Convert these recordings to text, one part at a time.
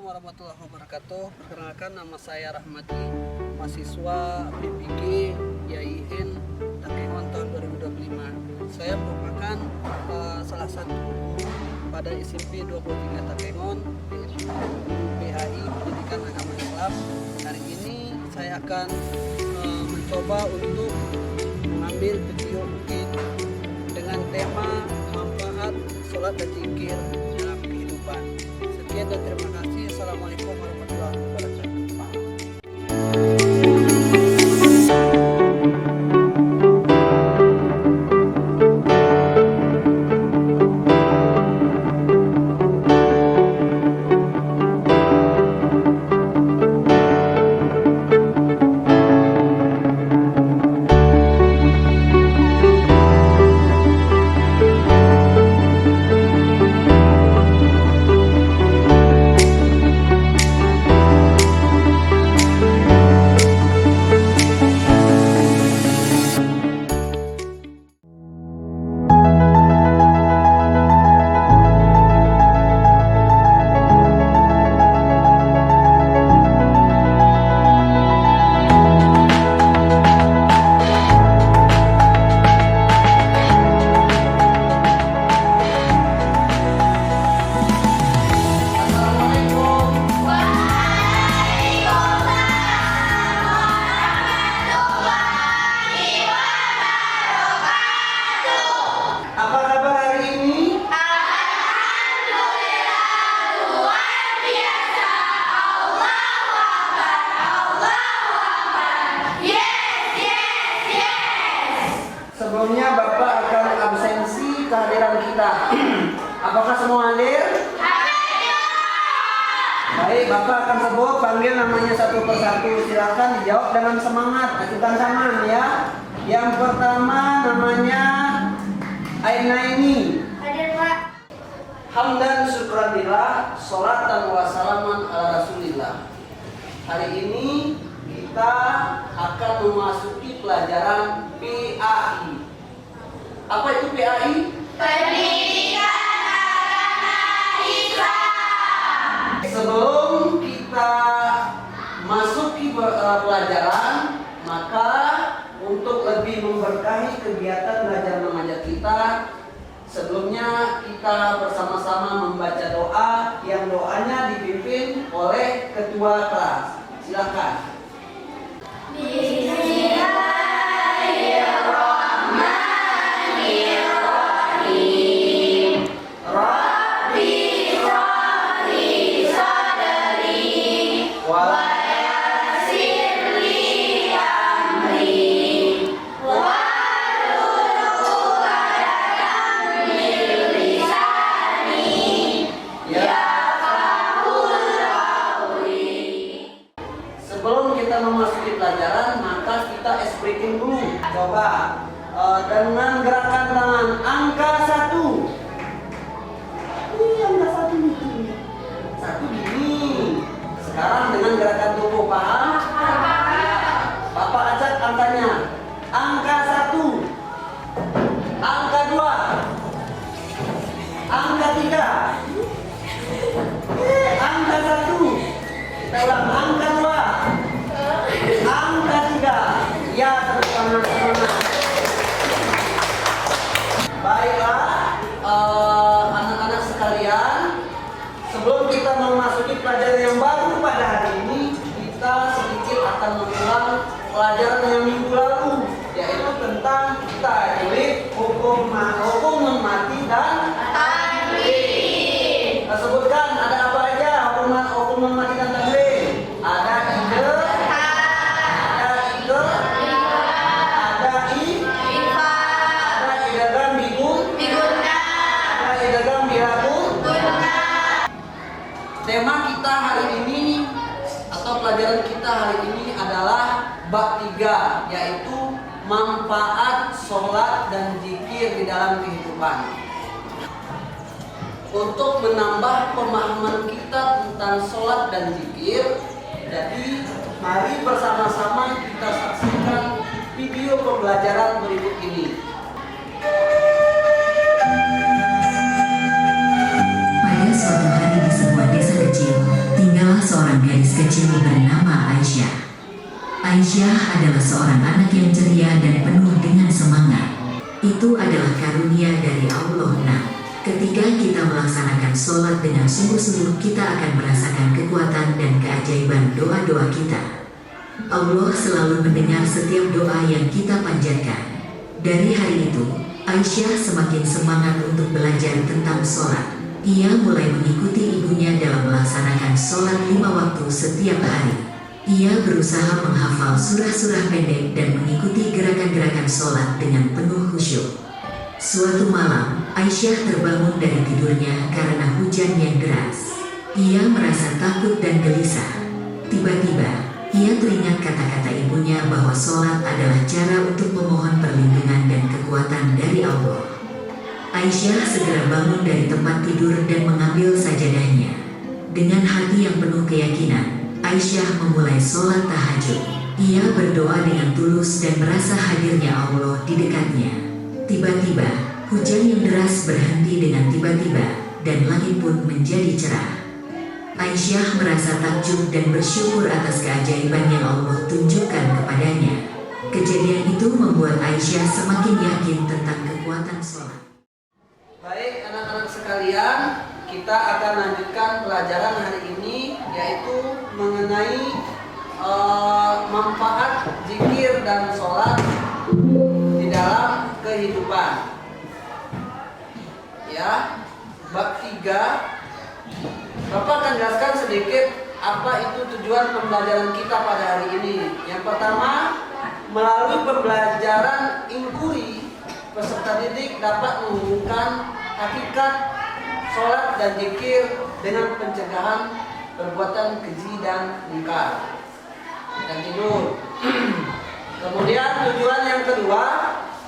Assalamualaikum warahmatullahi wabarakatuh. Perkenalkan, nama saya Rahmadi, mahasiswa PPG YIN Takengon tahun 2025. Saya merupakan salah satu guru pada SMP 23 Takengon, PHI Pendidikan Agama Islam. Hari ini saya akan mencoba untuk mengambil video mungkin dengan tema manfaat sholat dan zikir dalam kehidupan. Sekian dan terima kasih. Assalamualaikum warahmatullahi wabarakatuh. Sebelumnya Bapak akan absensi kehadiran kita. Apakah semua hadir? Baik, Bapak akan sebut, panggil namanya satu persatu. Silakan dijawab dengan semangat, ajukan tangan ya. Yang pertama namanya Ainaini. Hadir, Pak. Hamdan syukranillah, sholatan wa salaman ala rasulillah. Hari ini kita akan memasuki pelajaran PAI. Apa itu PAI? Pendidikan Agama Islam. Sebelum kita masuki pelajaran, maka untuk lebih memberkahi kegiatan belajar mengajar kita, sebelumnya kita bersama-sama membaca doa yang doanya dipimpin oleh ketua kelas. Silakan. Bismillahirrahmanirrahim. Rabbi shrahli sadri wa yassir li amri wahlul 'uqdatam min lisani yafqahul qawli. Sebelum kita memasuki pelajaran, maka kita ice breaking dulu. Coba dengan gerakan tangan angka 1. Ini angka 1 nih. 1 gini. Sekarang dengan gerakan tubuh, paham? Bapak acak angkanya. Angka 1. Angka 2. Angka 3. Angka 1. Kita ulang, angka 2. Angka 3. Ya, terus semangat. Baiklah, anak-anak sekalian, sebelum kita memasuki pelajaran yang baru pada hari ini, kita sedikit akan mengulang pelajaran yang minggu lalu, yaitu tentang tajwid, hukum memati dan tajwid. Sebutkan ada apa aja hukum memati dan tajwid? Ada ide, ada ide, ada ada idagam bigun, ada idagam bihakun. Tema kita hari ini atau pelajaran kita hari ini adalah bab 3, yaitu manfaat sholat dan zikir di dalam kehidupan. Untuk menambah pemahaman kita tentang sholat dan zikir, jadi mari bersama-sama kita saksikan video pembelajaran berikut ini. Pada suatu hari di sebuah desa kecil, tinggal Aisyah adalah seorang anak yang ceria dan penuh dengan semangat. Itu adalah karunia dari Allah. Nah, ketika kita melaksanakan sholat dengan sungguh-sungguh, kita akan merasakan kekuatan dan keajaiban doa-doa kita. Allah selalu mendengar setiap doa yang kita panjatkan. Dari hari itu, Aisyah semakin semangat untuk belajar tentang sholat. Ia mulai mengikuti ibunya dalam melaksanakan sholat 5 waktu setiap hari. Ia berusaha menghafal surah-surah pendek dan mengikuti gerakan-gerakan sholat dengan penuh khusyuk. Suatu malam, Aisyah terbangun dari tidurnya karena hujan yang deras. Ia merasa takut dan gelisah. Tiba-tiba, ia teringat kata-kata ibunya bahwa sholat adalah cara untuk memohon perlindungan dan kekuatan dari Allah. Aisyah segera bangun dari tempat tidur dan mengambil sajadahnya. Dengan hati yang penuh keyakinan, Aisyah memulai sholat tahajud. Ia berdoa dengan tulus dan merasa hadirnya Allah di dekatnya. Tiba-tiba, hujan yang deras berhenti dengan tiba-tiba, dan langit pun menjadi cerah. Aisyah merasa takjub dan bersyukur atas keajaiban yang Allah tunjukkan kepadanya. Kejadian itu membuat Aisyah semakin yakin tentang kekuatan sholat. Baik anak-anak sekalian, kita akan lanjutkan pelajaran hari ini, yaitu mengenai manfaat zikir dan sholat di dalam kehidupan. Ya, bab 3. Bapak akan jelaskan sedikit apa itu tujuan pembelajaran kita pada hari ini. Yang pertama, melalui pembelajaran inquiry, peserta didik dapat menghubungkan hakikat sholat dan zikir dengan pencegahan perbuatan keji dan mungkar dan tidur. Kemudian tujuan yang kedua,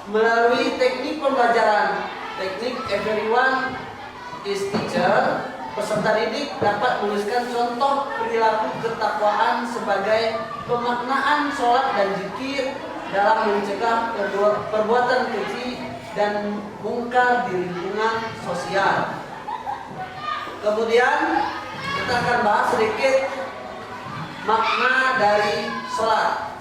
melalui teknik pembelajaran, teknik everyone is teacher, peserta didik dapat menuliskan contoh perilaku ketakwaan sebagai pemaknaan sholat dan zikir dalam mencegah perbuatan keji dan mungkar di lingkungan sosial. Kemudian kita akan bahas sedikit makna dari sholat.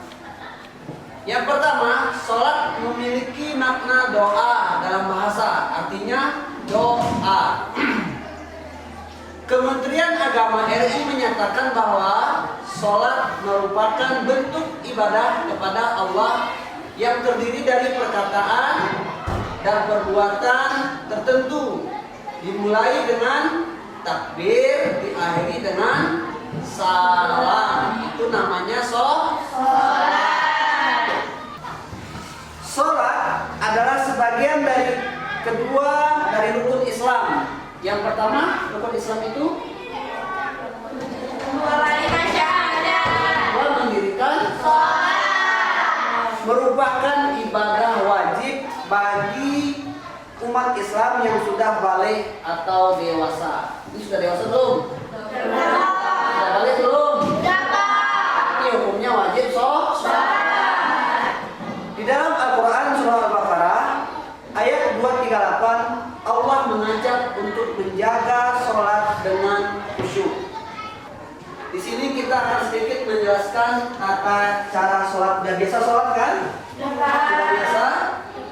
Yang pertama, sholat memiliki makna doa dalam bahasa, artinya doa. Kementerian Agama RI menyatakan bahwa sholat merupakan bentuk ibadah kepada Allah yang terdiri dari perkataan dan perbuatan tertentu, dimulai dengan takbir, diakhiri dengan salam. Itu namanya sholat. Sholat adalah sebagian dari kedua dari rukun Islam. Yang pertama, rukun Islam itu mendirikan sholat, merupakan ibadah wajib bagi umat Islam yang sudah balik atau dewasa. Ini sudah dewasa belum? Sudah balik belum? Ini hukumnya wajib sholat. Di dalam Al-Quran surah Al-Baqarah ayat 238, Allah mengajak untuk menjaga sholat dengan khusyuk. Di sini kita akan sedikit menjelaskan tata cara sholat. Udah biasa sholat kan? Sudah biasa.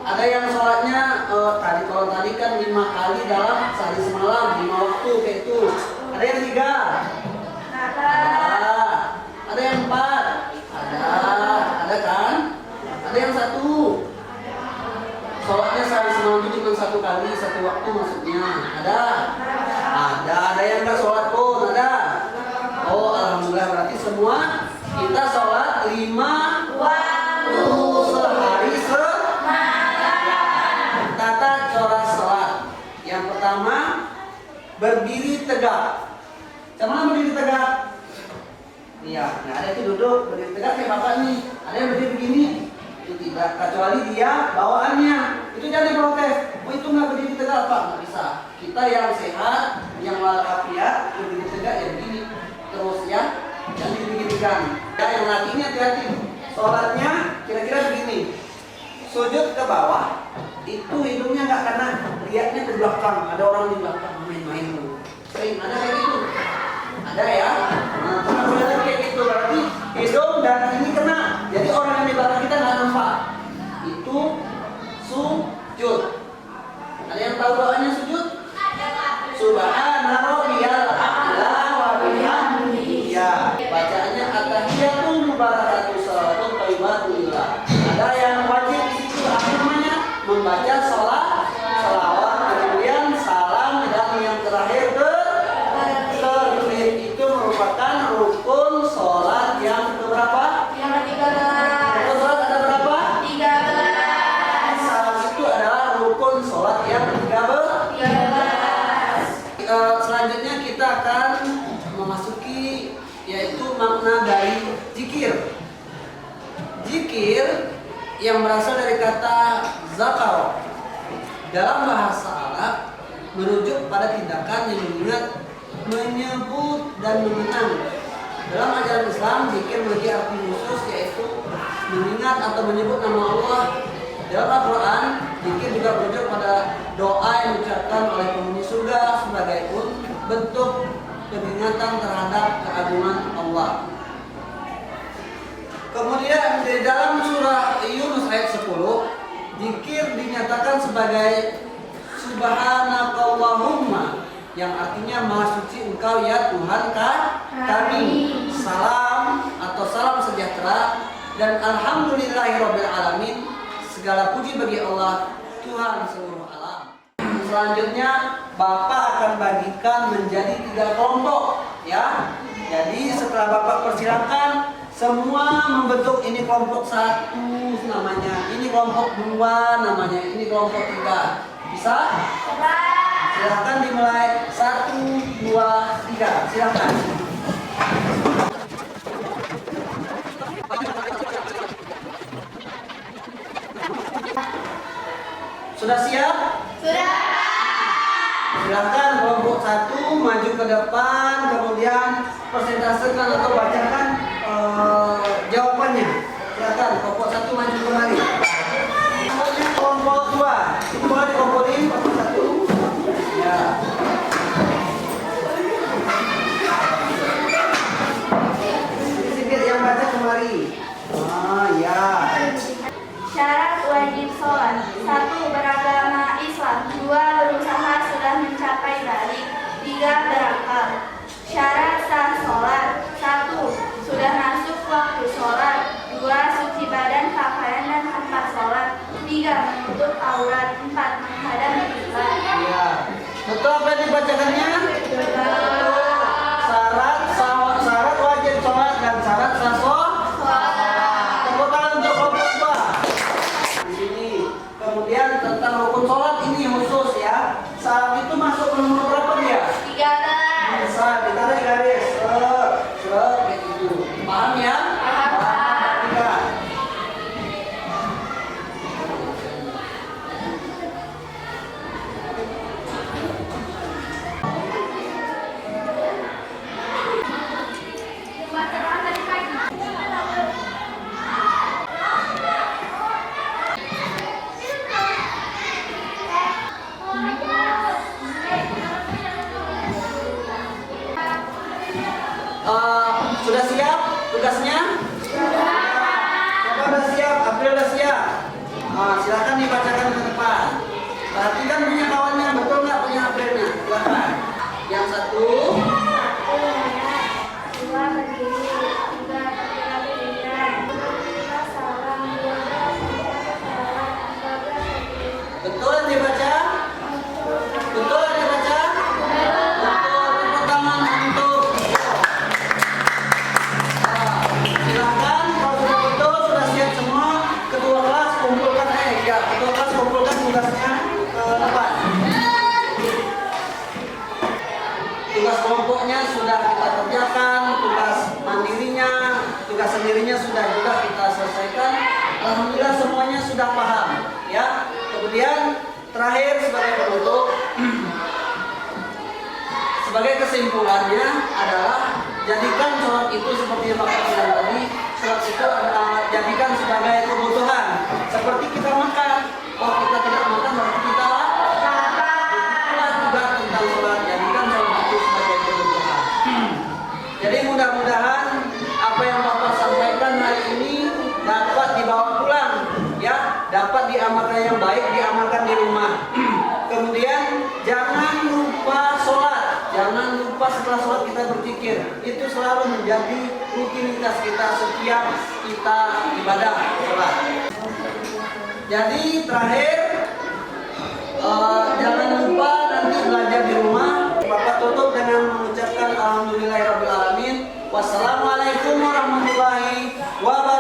Ada yang sholatnya kalau tadi kan 5 kali dalam sehari semalam, 5 waktu kayak itu. Ada yang 3? Ada yang 4? Ada kan? Ada yang 1? Sholatnya sehari semalam itu cuma 1 kali, 1 waktu maksudnya. Ada yang nggak sholat pun ada. Oh, alhamdulillah, berarti semua kita sholat 5 waktu sehari semalam. Tata cara sholat. Yang pertama, berdiri tegak. Cuman berdiri tegak. Iya, nggak ada itu duduk berdiri tegak kayak bapak nih. Ada yang berdiri begini. Itu tidak, kecuali dia bawaannya. Itu jangan protes. Oh, itu nggak berdiri tegak pak, nggak bisa. Kita yang sehat, yang walafiat berdiri tegak ya begini. Terus ya, yang digini-ginikan. Ya, yang laki ini hati-hati. Sholatnya kira-kira begini. Sujud ke bawah, itu hidungnya nggak kena, lihatnya ke belakang. Ada orang di belakang main-main tuh. Sering ada kayak gitu. Ada ya. Nah, kalau ada kayak gitu berarti hidung dan ini kena. yaitu makna dari zikir. Zikir yang berasal dari kata zakar dalam bahasa Arab merujuk pada tindakan yang mengingat, menyebut dan mengenang. Dalam ajaran Islam, zikir memiliki arti khusus yaitu mengingat atau menyebut nama Allah. Dalam Al-Quran, zikir juga merujuk pada doa yang diucapkan oleh penghuni surga sebagai bentuk peringatan terhadap keagungan Allah. Kemudian di dalam surah Yunus ayat 10, zikir dinyatakan sebagai Subhanakallahumma, yang artinya Maha Suci Engkau ya Tuhan kami. Salam atau salam sejahtera dan alhamdulillahirabbil alamin, segala puji bagi Allah Tuhan seluruh alam. Selanjutnya Bapak akan bagikan menjadi 3 kelompok ya. Jadi setelah Bapak persilakan semua membentuk, ini kelompok 1 namanya, ini kelompok 2 namanya, ini kelompok 3. Bisa? Silahkan dimulai 1, 2, 3. Silahkan. Sudah siap? Sudah. Silahkan kelompok 1 maju ke depan, kemudian presentasekan atau bacakan jawabannya. Silahkan kelompok 1 maju kemari. Kelompok 2, ini boleh dikumpulin kelompok 1. Ya. Sedikit yang baca kemari. Ya. Syarat wajib sholat: 1. Beragama Islam. 2. Berusaha sudah mencapai balik. 3. Berakal. Syarat sah sholat: 1. Sudah masuk waktu sholat. 2. Suci badan, pakaian dan tempat sholat. 3. Menutup aurat. 4. Menghadap kiblat. Ya. Betul apa yang dibacakannya? Syarat wajib sholat dan syarat sah sholat. Tepuk tangan untuk kelompok 2. Di sini. Kemudian tentang rukun sholat ini khusus ya. Saat itu masuk nomor berapa dia? 13. Bisa ditarik garis. Kayak gitu. Paham ya? Paham. Sudah siap tugasnya? Sudah. Siapa udah siap? April udah siap? Silakan dibacakan ke depan. Perhatikan punya kawannya, betul nggak punya Aprilnya? Silakan. Yang 1. 2. Berdiri. 3. Bergerak berikan. 4. Salam. 12. Salam. 14. Betul yang dibaca? Betul yang dibaca? Betul. Tepuk tangan untuk. Silakan kalau sudah betul, sudah siap semua, ketua kelas kumpulkan ketua kelas kumpulkan tugasnya ke depan. Tugas kelompoknya sudah kita kerjakan, tugas mandirinya, tugas sendirinya sudah juga kita selesaikan. Alhamdulillah semuanya sudah paham ya. Kemudian terakhir sebagai penutup, sebagai kesimpulannya adalah jadikan sholat itu seperti yang Bapak bilang tadi. Sholat itu adalah jadikan sebagai kebutuhan. Seperti kita makan. Kalau kita tidak makan berarti kita lapar. Juga tentang sholat, jadikan sholat itu sebagai kebutuhan. Jadi mudah-mudahan apa yang Bapak sampaikan hari ini dapat dibawa pulang, ya, dapat diamalkan yang baik, diamalkan di rumah. Kemudian jangan lupa sholat. Jangan lupa setelah sholat kita berzikir. Itu selalu menjadi rutinitas kita setiap kita ibadah sholat. Jadi terakhir, jangan lupa nanti belajar di rumah. Bapak tutup dengan mengucapkan alhamdulillahirabbil alamin. Wassalamualaikum warahmatullahi wabarakatuh.